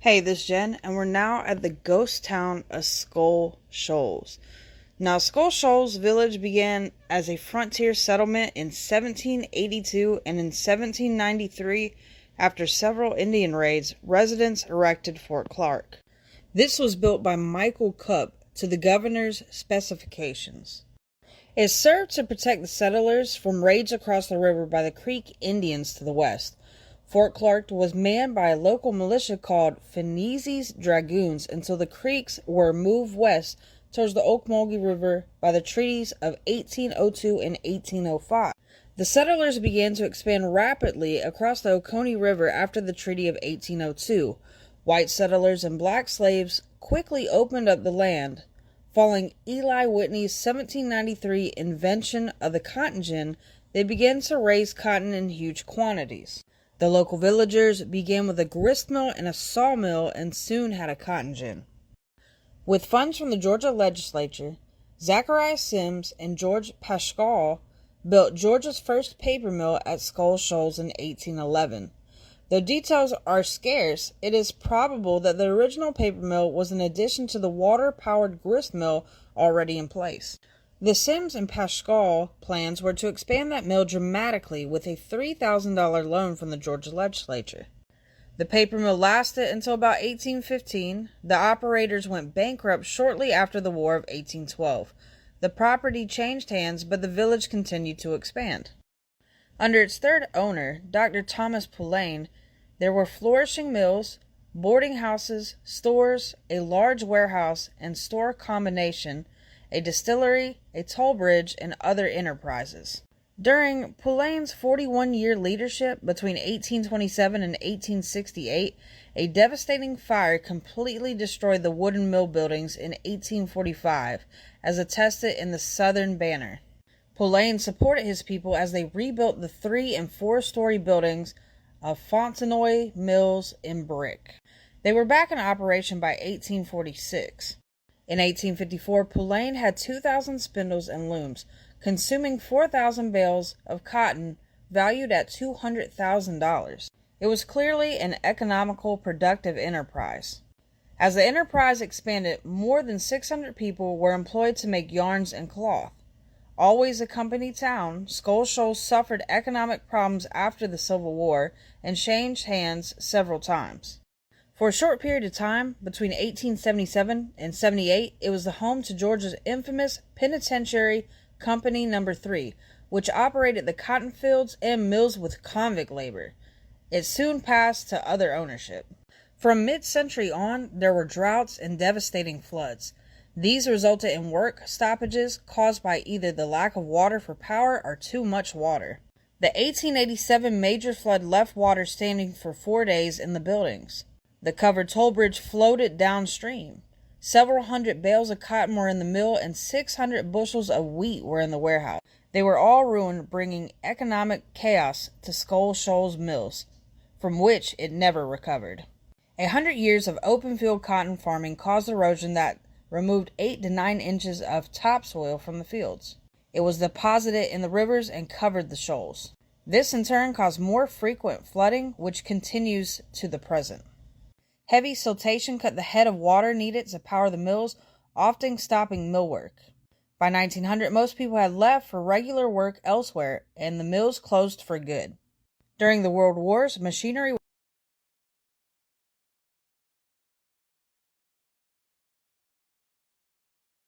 Hey, this is Jen, and we're now at the ghost town of Scull Shoals. Now, Scull Shoals village began as a frontier settlement in 1782, and in 1793, after several Indian raids, residents erected Fort Clark. This was built by Michael Cupp to the governor's specifications. It served to protect the settlers from raids across the river by the Creek Indians to the west. Fort Clark was manned by a local militia called Feneeze's Dragoons until the Creeks were moved west towards the Ocmulgee River by the treaties of 1802 and 1805. The settlers began to expand rapidly across the Oconee River after the Treaty of 1802. White settlers and black slaves quickly opened up the land. Following Eli Whitney's 1793 invention of the cotton gin, they began to raise cotton in huge quantities. The local villagers began with a gristmill and a sawmill and soon had a cotton gin. With funds from the Georgia legislature, Zachariah Sims and George Pascal built Georgia's first paper mill at Scull Shoals in 1811. Though details are scarce, it is probable that the original paper mill was an addition to the water-powered grist mill already in place. The Sims and Pascal plans were to expand that mill dramatically with a $3,000 loan from the Georgia legislature. The paper mill lasted until about 1815. The operators went bankrupt shortly after the War of 1812. The property changed hands, but the village continued to expand. Under its third owner, Dr. Thomas Pulaine, there were flourishing mills, boarding houses, stores, a large warehouse and store combination, a distillery, a toll bridge, and other enterprises. During Pulaine's 41-year leadership between 1827 and 1868, a devastating fire completely destroyed the wooden mill buildings in 1845, as attested in the Southern Banner. Pulaine supported his people as they rebuilt the 3- and 4-story buildings of Fontenoy Mills in brick. They were back in operation by 1846. In 1854, Pulaine had 2,000 spindles and looms, consuming 4,000 bales of cotton valued at $200,000. It was clearly an economical, productive enterprise. As the enterprise expanded, more than 600 people were employed to make yarns and cloth. Always a company town, Scull Shoals suffered economic problems after the Civil War and changed hands several times. For a short period of time, between 1877 and 78, it was the home to Georgia's infamous Penitentiary Company No. 3, which operated the cotton fields and mills with convict labor. It soon passed to other ownership. From mid-century on, there were droughts and devastating floods. These resulted in work stoppages caused by either the lack of water for power or too much water. The 1887 major flood left water standing for 4 days in the buildings. The covered toll bridge floated downstream. Several hundred bales of cotton were in the mill and 600 bushels of wheat were in the warehouse. They were all ruined, bringing economic chaos to Scull Shoals mills, from which it never recovered. 100 years of open field cotton farming caused erosion that removed 8 to 9 inches of topsoil from the fields. It was deposited in the rivers and covered the shoals. This in turn caused more frequent flooding, which continues to the present. Heavy siltation cut the head of water needed to power the mills, often stopping mill work. By 1900, most people had left for regular work elsewhere, and the mills closed for good. During the World Wars, machinery